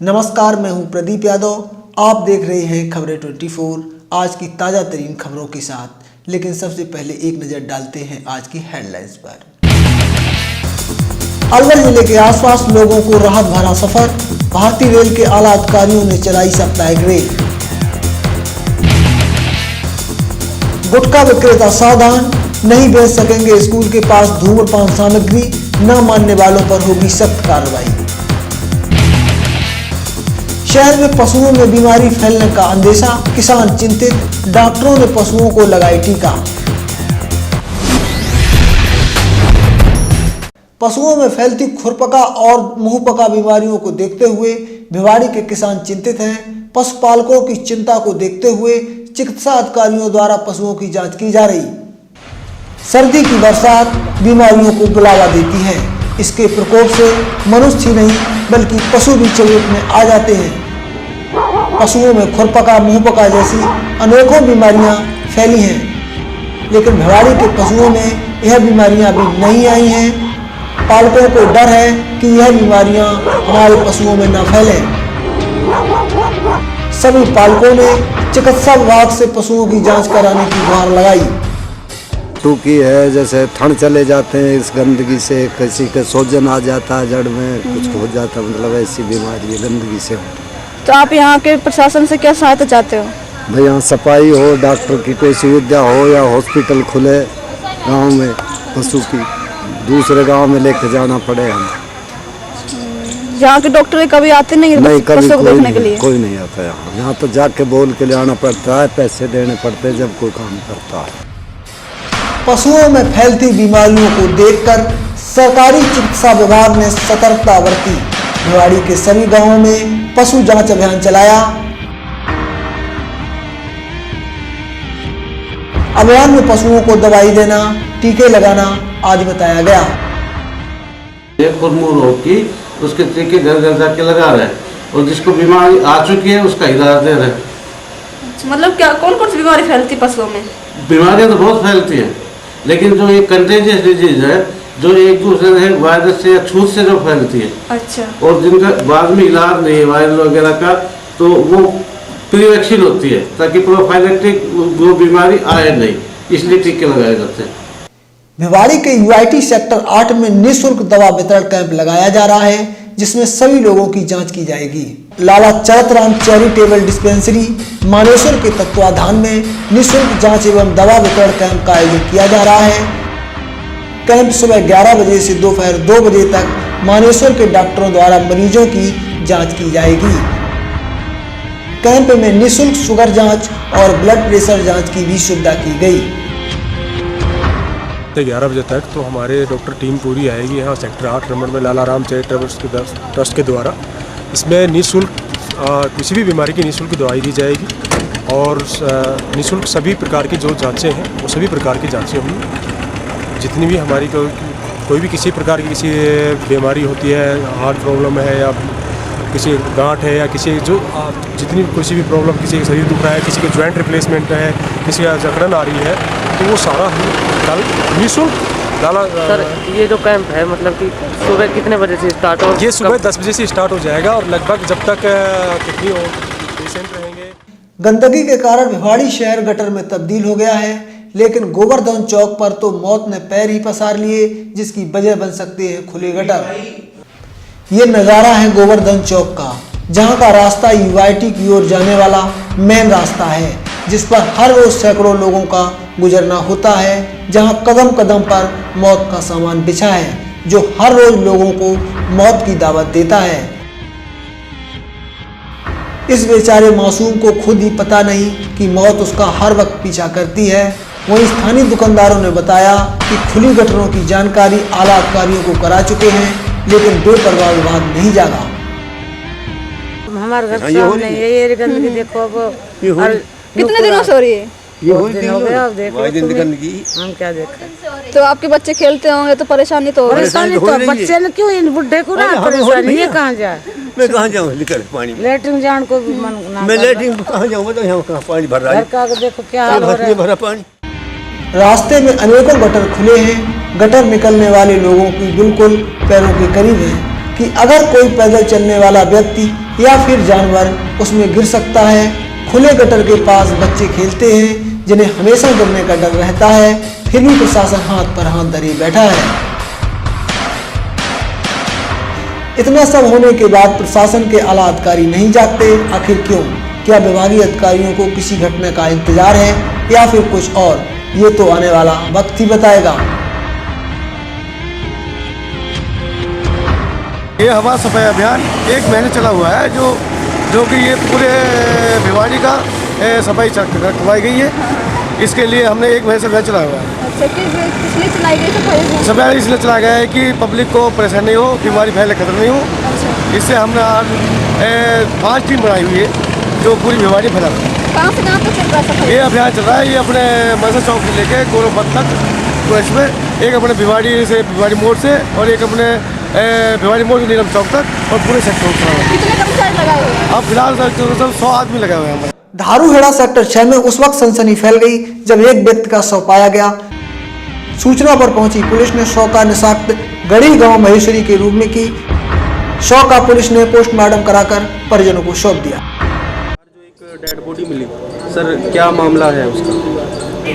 नमस्कार, मैं हूं प्रदीप यादव। आप देख रहे हैं खबरें 24 आज की ताज़ा तरीन खबरों के साथ। लेकिन सबसे पहले एक नज़र डालते हैं आज की हेडलाइंस पर। अलवर जिले के आसपास लोगों को राहत भरा सफर, भारतीय रेल के आला अधिकारियों ने चलाई साप्ताहिक रेल। गुटखा विक्रेता सावधान, नहीं बेच सकेंगे स्कूल के पास धूम्रपान सामग्री, न मानने वालों पर होगी सख्त कार्रवाई। शहर में पशुओं में बीमारी फैलने का अंदेशा, किसान चिंतित, डॉक्टरों ने पशुओं को लगाई टीका। पशुओं में फैलती खुरपका और मुंहपका बीमारियों को देखते हुए भिवाड़ी के किसान चिंतित हैं। पशुपालकों की चिंता को देखते हुए चिकित्सा अधिकारियों द्वारा पशुओं की जांच की जा रही। सर्दी की बरसात बीमारियों को बुलावा देती है। इसके प्रकोप से मनुष्य ही नहीं बल्कि पशु भी चपेट में आ जाते हैं। पशुओं में खुरपका, मुंहपका जैसी अनेकों बीमारियां फैली हैं, लेकिन भिवाड़ी के पशुओं में यह बीमारियां अभी नहीं आई हैं। पालकों को डर है कि यह बीमारियां हमारे पशुओं में न फैलें। सभी पालकों ने चिकित्सा विभाग से पशुओं की जांच कराने की गुहार लगाई। टूकी है, जैसे ठंड चले जाते हैं इस गंदगी से, किसी के सोजन आ जाता है, जड़ में कुछ हो जाता है, मतलब ऐसी बीमारी है गंदगी से। तो आप यहाँ के प्रशासन से क्या सहायता चाहते हो? भाई यहाँ सफाई हो, डॉक्टर की कोई सुविधा हो या हॉस्पिटल खुले गांव में, पशु की दूसरे गांव में लेके जाना पड़े। हम यहाँ के डॉक्टर कभी आते नहीं कभी कोई नहीं आता यहाँ तो जाके बोल के ले आना पड़ता है, पैसे देने पड़ते हैं जब कोई काम करता है। पशुओं में फैलती बीमारियों को देखकर सरकारी चिकित्सा विभाग ने सतर्कता बरती। भिवाड़ी के सभी गांवों में पशु जांच अभियान चलाया। अभियान में पशुओं को दवाई देना, टीके लगाना आदि बताया गया। एक खुरमुर होगी उसके टीके घर घर जाके लगा रहे हैं और जिसको बीमारी आ चुकी है उसका इलाज दे रहे हैं। मतलब क्या कौन कौन सी बीमारी फैलती है पशुओं में? बीमारियां तो बहुत फैलती हैं, लेकिन जो ये कंटेजियस डिजीज है जो एक दूसरे से वायरस से या छूत से जो फैलती है, अच्छा, और जिनका बाद में इलाज नहीं है वायरस वगैरह का, तो वो प्रिवेक्शन होती है ताकि प्रोफाइलेक्टिक वो बीमारी आए नहीं, इसलिए टीके लगाए जाते हैं। भिवाड़ी के यूआईटी सेक्टर 8 में निःशुल्क दवा वितरण कैंप लगाया जा रहा है, जिसमें सभी लोगों की जांच की जाएगी। लाला चरतराम चैरिटेबल डिस्पेंसरी मानेसर के तत्वाधान में निःशुल्क जांच एवं दवा वितरण कैंप का आयोजन किया जा रहा है। कैंप सुबह 11 बजे से दोपहर 2 बजे तक मानेसर के डॉक्टरों द्वारा मरीजों की जांच की जाएगी। कैंप में निःशुल्क शुगर जांच और ब्लड प्रेशर जांच की भी सुविधा की गई। 11 बजे तक तो हमारे डॉक्टर टीम पूरी आएगी यहाँ सेक्टर 8 नंबर में लाला राम चैरिटेबल ट्रस्ट के द्वारा। इसमें निःशुल्क किसी भी बीमारी की निःशुल्क दवाई दी जाएगी और निःशुल्क सभी प्रकार की जो जांचें हैं वो सभी प्रकार की जांचें होंगी। जितनी भी हमारी कोई भी किसी प्रकार की किसी बीमारी होती है, हार्ट प्रॉब्लम है या किसी गांठ है या किसी जो जितनी किसी भी प्रॉब्लम, किसी का शरीर दुख रहा है, किसी के जॉइंट रिप्लेसमेंट है, किसी का जकड़न आ रही है, तो वो सारा हम कल निःशुल्क डाला। सर ये जो कैंप है मतलब कि सुबह कितने बजे से स्टार्ट हो? ये सुबह 10 बजे से स्टार्ट हो जाएगा और लगभग जब तक कितनी पेशेंट रहेंगे। गंदगी के कारण भिवाड़ी शहर गटर में तब्दील हो गया है, लेकिन गोवर्धन चौक पर तो मौत ने पैर ही पसार लिए, जिसकी वजह बन सकते हैं खुले गटर। ये नज़ारा है गोवर्धन चौक का, जहां का रास्ता यूआईटी की ओर जाने वाला मेन रास्ता है, जिस पर हर रोज सैकड़ों लोगों का गुजरना होता है। जहां कदम कदम पर मौत का सामान बिछा है, जो हर रोज लोगों को मौत की दावत देता है। इस बेचारे मासूम को खुद ही पता नहीं कि मौत उसका हर वक्त पीछा करती है। वहीं स्थानीय दुकानदारों ने बताया कि खुली गटरों की जानकारी आला अधिकारियों को करा चुके हैं, लेकिन बेपरवाह विभाग नहीं जागा। हमारे घर सामने ये गंदगी देखो अब कितने दिनों से हो रही है? ये दिन हो गया, अब देखो हम क्या देखें। तो आपके बच्चे खेलते होंगे तो परेशानी तो परेशानी तो बच्चे ने क्यों इन बुढ़े को ना परेशानी, ये कहाँ जाए? मैं कहाँ जाऊँ लेकर पानी? लेटरिन जान को भी मन ना, मैं लेटरिन कहाँ जाऊँ? तो यहाँ कहाँ पानी भर रहा है, घर का देखो क्या हाल हो रहा है। भरा पानी। रास्ते में अनेकों गटर खुले हैं। गटर निकलने वाले लोगों की बिल्कुल पैरों के करीब है कि अगर कोई पैदल चलने वाला व्यक्ति या फिर जानवर उसमें गिर सकता है। खुले गटर के पास बच्चे खेलते हैं जिन्हें हमेशा गिरने का डर रहता है, फिर भी प्रशासन हाथ पर हाथ धरे बैठा है। इतना सब होने के बाद प्रशासन के आला अधिकारी नहीं जागते, आखिर क्यों? क्या विभागीय अधिकारियों को किसी घटना का इंतजार है या फिर कुछ और? ये तो आने वाला वक्त ही बताएगा। ये हवा सफाई अभियान 1 महीने चला हुआ है, जो कि ये पूरे भिवाड़ी का सफाई करवाई गई है। इसके लिए हमने 1 महीने से अभियान चला हुआ है। इसलिए चलाई गई सफाई इसलिए चला गया है कि पब्लिक को परेशानी नहीं हो, बीमारी फैले खतरा नहीं हो। इससे हमने आज 5 टीम बनाई हुई है जो पूरी बीमारी फैला रही है। कहाँ से कहाँ तक चल रहा है? ये अभियान चल रहा है, ये अपने मनसा चौक से लेके गोरखपत तक। तो इसमें एक अपने भिवाड़ी मोड़ से और एक अपने भिवाड़ी मोड़ से नीलम चौक तक और पूरे सेक्टर में। कितने कर्मचारी लगाए हुए हैं? अब फिलहाल 100 आदमी लगाए हुए हैं हमारे। धारूहेड़ा सेक्टर 6 में उस वक्त सनसनी फैल गई जब एक व्यक्ति का शव पाया गया। सूचना पर पहुंची पुलिस ने शव का निशाक्त गढ़ी गांव महेश्वरी के रूप में की। शव का पुलिस ने पोस्टमार्टम कराकर परिजनों को सौंप दिया। जो एक डेड बॉडी मिली सर, क्या मामला है उसका?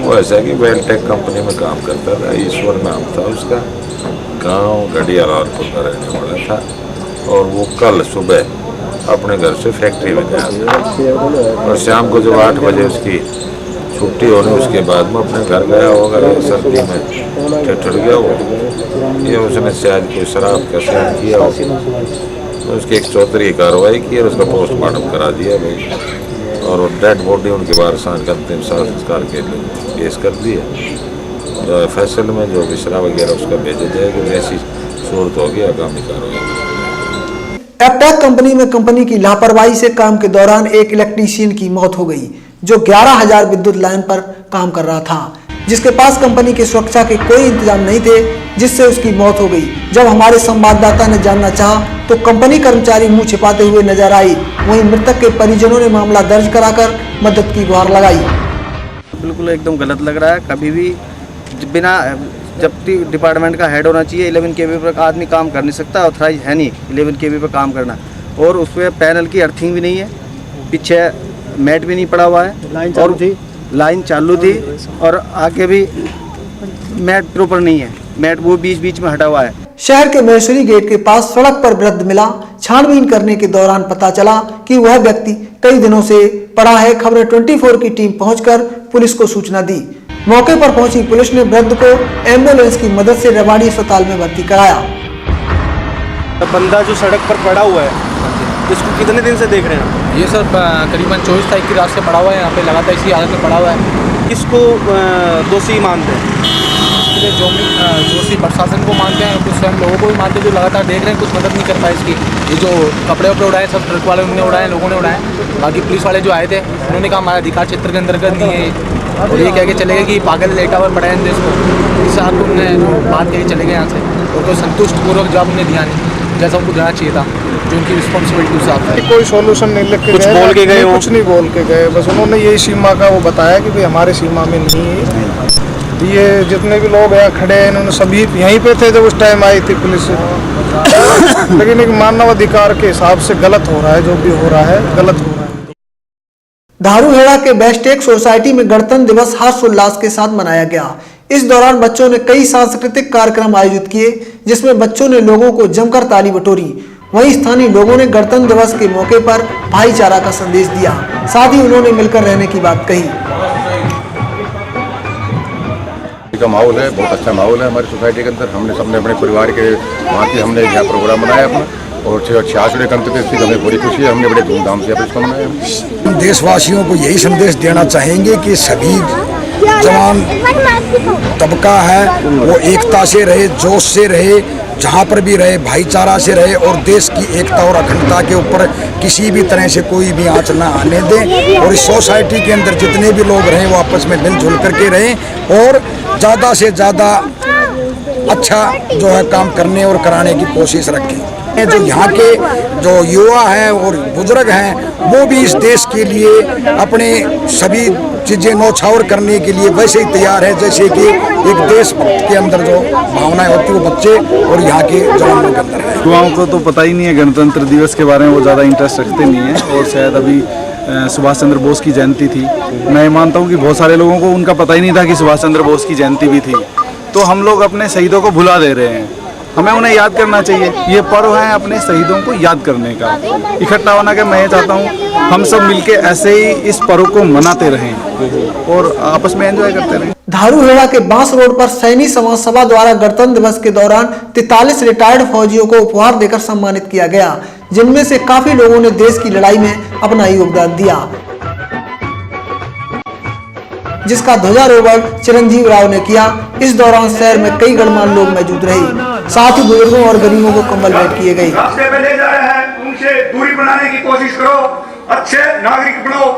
वो ऐसा कि वेलटेक कंपनी में काम करता था, ईश्वर नाम था उसका, गांव गढ़िया राजपुर का रहने वाला था। और वो कल सुबह अपने घर से फैक्ट्री में गया था और शाम को जब 8 बजे उसकी छुट्टी होने उसके बाद में अपने घर गया होगा। सर्दी में ठिठुर गया वो, ये उसने शायद कोई शराब का सेवन किया हो, तो उसकी 174 कार्रवाई की और उसका पोस्टमार्टम करा दिया भाई। और डेड बॉडी उनके वारसान का अंतिम संस्कार के लिए पेश कर दिया। जो फैसल में जो विश्रा वगैरह उसका भेजा जाएगा, जैसी सूरत होगी आगामी कार्रवाई। एपटेक कंपनी में कंपनी की लापरवाही से काम के दौरान एक इलेक्ट्रीशियन की मौत हो गई जो 11,000 विद्युत लाइन पर काम कर रहा था, जिसके पास कंपनी की सुरक्षा के कोई इंतजाम नहीं थे, जिससे उसकी मौत हो गई। जब हमारे संवाददाता ने जानना चाहा तो कंपनी कर्मचारी मुंह छिपाते हुए नजर आई। वहीं मृतक के परिजनों ने मामला दर्ज कराकर मदद की गुहार लगाई। बिल्कुल एकदम गलत लग रहा है। कभी भी बिना जबकि डिपार्टमेंट का हेड होना चाहिए, 11 kV पर आदमी काम कर नहीं सकता, ऑथराइज है नहीं 11 kV पर काम करना। और उस पर पैनल की अर्थिंग भी नहीं है, पीछे मैट भी नहीं पड़ा हुआ है, लाइन चालू थी और आगे भी मैट प्रॉपर नहीं है, मैट वो बीच में हटा हुआ है। शहर के महेश्वरी गेट के पास सड़क पर वृद्ध मिला। छानबीन करने के दौरान पता चला कि वह व्यक्ति कई दिनों से पड़ा है। खबरें 24 की टीम पहुंचकर पुलिस को सूचना दी। मौके पर पहुंची पुलिस ने वृद्ध को एम्बुलेंस की मदद से रेवाड़ी अस्पताल में भर्ती कराया। बंदा जो सड़क पर पड़ा हुआ है, इसको कितने दिन से देख रहे हैं? ये सर करीबन 24 तारीख की रात से पड़ा हुआ है, यहाँ पे लगातार इसी हालत में पड़ा हुआ है। किसको दोषी मानते हैं? जो भी दोषी प्रशासन को मानते हैं, कुछ स्वयं लोगों को भी मानते हैं जो लगातार देख रहे हैं, कुछ मदद नहीं कर पाए इसकी। ये जो कपड़े वपड़े उड़ाए सब ट्रक वाले उन्होंने उड़ाए, लोगों ने उड़ाए। बाकी पुलिस वाले जो आए थे उन्होंने कहा हमारा अधिकार क्षेत्र के अंतर्गत नहीं है, और ये कह के चले गए कि पागल लेटा हुआ पड़ा है देश को। इस साथ उन्होंने बात कह के चले गए यहाँ से, और कोई संतुष्टपूर्वक जवाब उन्हें दिया नहीं जैसा उनको देना चाहिए था, जो उनकी रिस्पॉन्सिबिलिटी से आता है। कोई सॉल्यूशन नहीं लिख के कुछ बोल के गए, कुछ नहीं बोल के गए, बस उन्होंने यही सीमा का वो बताया कि भाई हमारे सीमा में नहीं है। ये जितने भी लोग यहाँ खड़े हैं इन्होंने सभी यहीं पे थे जब उस टाइम आई थी पुलिस। लेकिन एक मानव अधिकार के हिसाब से गलत हो रहा है, जो भी हो रहा है गलत हो रहा है। धारूहेड़ा के बेस्टेक सोसाइटी में गणतंत्र दिवस हर्षोल्लास के साथ मनाया गया। इस दौरान बच्चों ने कई सांस्कृतिक कार्यक्रम आयोजित किए, जिसमें बच्चों ने लोगों को जमकर ताली बटोरी। वहीं स्थानीय लोगों ने गणतंत्र दिवस के मौके पर भाईचारा का संदेश दिया, साथ ही उन्होंने मिलकर रहने की बात कही। का माहौल है, बहुत अच्छा माहौल है हमारी सोसाइटी के अंदर। हमने सबने अपने परिवार के वहाँ पे हमने यहाँ प्रोग्राम बनाया अपना, और 66वें गणतंत्र दिवस हमें बड़ी खुशी है, हमने बड़े धूमधाम से इसको मनाया। हम देशवासियों को यही संदेश देना चाहेंगे कि सभी जवान तबका है वो एकता से रहे, जोश से रहे, जहाँ पर भी रहे भाईचारा से रहे, और देश की एकता और अखंडता के ऊपर किसी भी तरह से कोई भी आँच न आने दें। और इस सोसाइटी के अंदर जितने भी लोग रहें वो आपस में मिलजुल करके रहें और ज़्यादा से ज़्यादा अच्छा जो है काम करने और कराने की कोशिश रखें। जो यहाँ के जो युवा हैं और बुजुर्ग हैं वो भी इस देश के लिए अपने सभी चीज़ें नौछावर करने के लिए वैसे ही तैयार है जैसे कि एक देशभक्त के अंदर जो भावनाएं होती है वो बच्चे और यहाँ के जवानों के अंदर है। युवाओं को तो पता ही नहीं है गणतंत्र दिवस के बारे में, वो ज़्यादा इंटरेस्ट रखते नहीं हैं। और शायद अभी सुभाष चंद्र बोस की जयंती थी, मैं मानता हूँ कि बहुत सारे लोगों को उनका पता ही नहीं था कि सुभाष चंद्र बोस की जयंती भी थी। तो हम लोग अपने शहीदों को भुला दे रहे हैं, हमें उन्हें याद करना चाहिए। ये पर्व है अपने शहीदों को याद करने का, इकट्ठा होना के मैं ये चाहता हूँ हम सब मिलके ऐसे ही इस पर्व को मनाते रहें और आपस में एंजॉय करते रहें। धारूहेड़ा के बांस रोड पर सैनी समाज सभा द्वारा गणतंत्र दिवस के दौरान 43 रिटायर्ड फौजियों को उपहार देकर सम्मानित किया गया, जिनमें से काफी लोगों ने देश की लड़ाई में अपना योगदान दिया, जिसका ध्वजारोहण चिरंजीव राव ने किया। इस दौरान शहर में कई गणमान्य लोग मौजूद रहे, साथ ही बुजुर्गों और गरीबों को कंबल भेंट किए गए। रास्ते पे ले जा रहे हैं उनसे दूरी बनाने की कोशिश करो, अच्छे नागरिक बनाओ,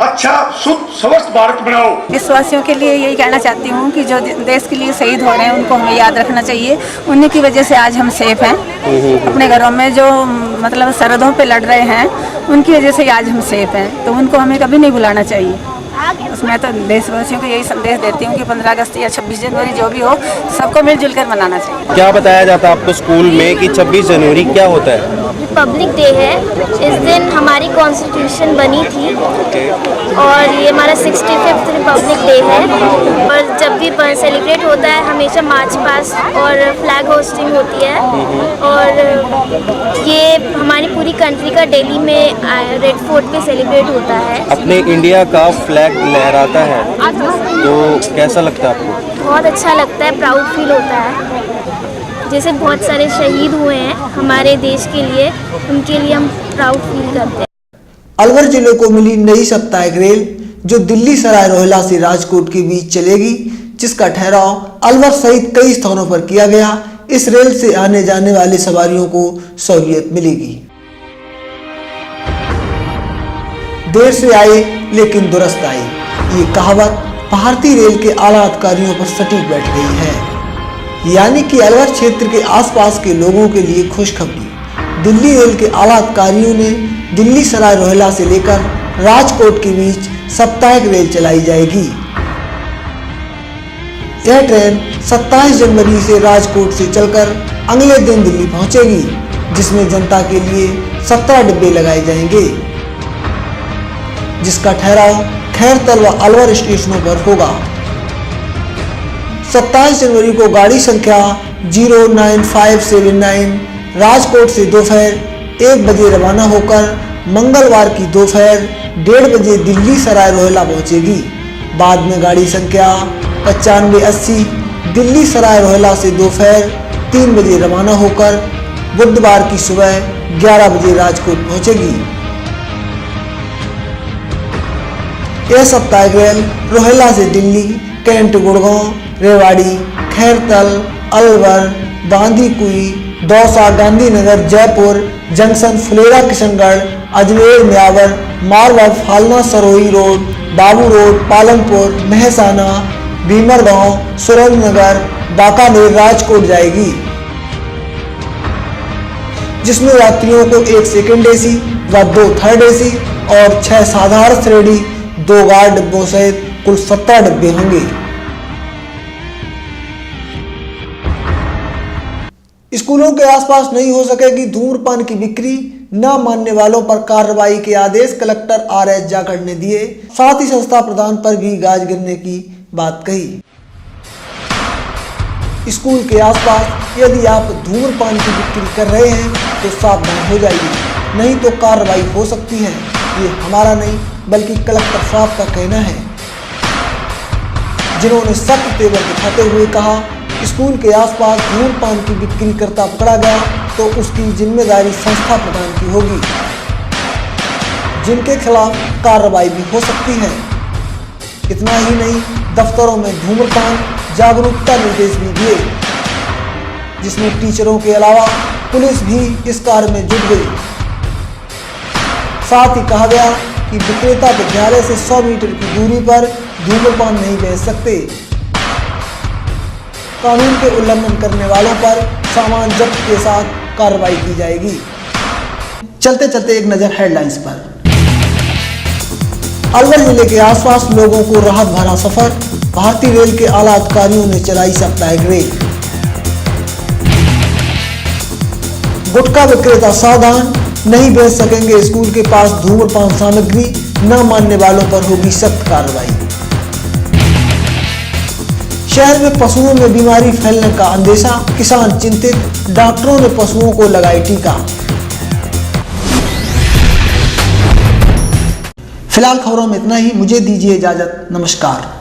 अच्छा शुद्ध स्वस्थ भारत बनाओ। देशवासियों के लिए यही कहना चाहती हूँ कि जो देश के लिए शहीद हो रहे हैं उनको हमें याद रखना चाहिए। उन्हीं की वजह से आज हम सेफ हैं अपने घरों में। जो मतलब सरहदों पे लड़ रहे हैं उनकी वजह से आज हम सेफ हैं, तो उनको हमें कभी नहीं भुलाना चाहिए। उसमें तो देशवासियों को यही संदेश देती हूँ कि 15 अगस्त या 26 जनवरी जो भी हो, सबको मिलजुल कर मनाना चाहिए। क्या बताया जाता है आपको स्कूल में कि 26 जनवरी क्या होता है? रिपब्लिक डे है, इस दिन हमारी कॉन्स्टिट्यूशन बनी थी और ये हमारा 65th रिपब्लिक डे है। और जब भी सेलिब्रेट होता है हमेशा मार्च पास्ट और फ्लैग होस्टिंग होती है। और ये हमारी पूरी कंट्री का दिल्ली में रेड फोर्ट पे सेलिब्रेट होता है। अपने इंडिया का फ्लैग लहराता है तो कैसा लगता है आपको? बहुत अच्छा लगता है, प्राउड फील होता है। जैसे बहुत सारे शहीद हुए हैं हमारे देश के लिए, उनके लिए हम प्राउड फील करते हैं। अलवर जिले को मिली नई साप्ताहिक रेल जो दिल्ली सराय रोहिला से राजकोट के बीच चलेगी, जिसका ठहराव अलवर सहित कई स्थानों पर किया गया। इस रेल से आने जाने वाले सवारियों को सहूलियत मिलेगी। देर से आए लेकिन दुरुस्त आई, ये कहावत भारतीय रेल के आला अधिकारियों पर सटीक बैठ गई है। यानी कि अलवर क्षेत्र के आसपास के लोगों के लिए खुशखबरी। दिल्ली रेल के आला अधिकारियों ने दिल्ली सराय रोहिला से लेकर राजकोट के बीच साप्ताहिक रेल चलाई जाएगी। यह ट्रेन 27 जनवरी से राजकोट से चलकर अगले दिन दिल्ली पहुंचेगी, जिसमें जनता के लिए 17 डिब्बे लगाए जाएंगे, जिसका ठहराव खैरतल व अलवर स्टेशनों पर होगा। 27 जनवरी को गाड़ी संख्या 09579 राजकोट से दोपहर 1 बजे रवाना होकर मंगलवार की दोपहर 1:30 बजे दिल्ली सराय रोहिला पहुंचेगी। बाद में गाड़ी संख्या 9580 दिल्ली सराय रोहिला से दोपहर 3 बजे रवाना होकर बुधवार की सुबह 11 बजे राजकोट पहुंचेगी। यह साप्ताहिक रेल रोहिला से Delhi, cantt, Gurgaon, Rewari, Khairthal, Alwar, Bandikui, Dausa, Gandhinagar, Jaipur junction, Phulera, Kishangarh, Ajmer, Beawar, Marwar, Falna, Sirohi road, Abu road, Palanpur, Mehsana, Viramgam, Surendranagar, Wankaner, Rajkot जाएगी, जिसमें यात्रियों को 1 सेकंड एसी व 2 थर्ड एसी और 6 साधारण श्रेणी 2 गार्ड डिब्बों सहित कुल 17 डिब्बे होंगे। स्कूलों के आसपास नहीं हो सकेगी धूम्रपान की बिक्री, न मानने वालों पर कार्रवाई के आदेश कलेक्टर RS जाखड़ ने दिए। साथ ही संस्था प्रधान पर भी गाज गिरने की बात कही। स्कूल के आसपास यदि आप धूम्रपान की बिक्री कर रहे हैं तो सावधान हो जाइए, नहीं तो कार्रवाई हो सकती है। ये हमारा नहीं बल्कि कलेक्टर साहब का कहना है, जिन्होंने सख्त तेवर दिखाते हुए कहा स्कूल के आसपास धूम्रपान की बिक्री करता पकड़ा गया तो उसकी जिम्मेदारी संस्था प्रधान की होगी, जिनके खिलाफ कार्रवाई भी हो सकती है। इतना ही नहीं, दफ्तरों में धूम्रपान जागरूकता निर्देश भी दिए, जिसमें टीचरों के अलावा पुलिस भी इस कार्य में जुट गई। साथ ही कहा गया कि विक्रेता विद्यालय से 100 मीटर की दूरी पर धूम्रपान नहीं बेच सकते। कानून के उल्लंघन करने वालों पर सामान जब्त के साथ कार्रवाई की जाएगी। चलते चलते एक नजर हेडलाइंस पर। अलवर जिले के आसपास लोगों को राहत भरा सफर, भारतीय रेल के आला अधिकारियों ने चलाई साप्ताहिक रेल। गुटखा विक्रेता सावधान, नहीं बेच सकेंगे स्कूल के पास धूम्रपान सामग्री, न मानने वालों पर होगी सख्त कार्रवाई। शहर में पशुओं में बीमारी फैलने का अंदेशा, किसान चिंतित, डॉक्टरों ने पशुओं को लगाई टीका। फिलहाल खबरों में इतना ही, मुझे दीजिए इजाजत, नमस्कार।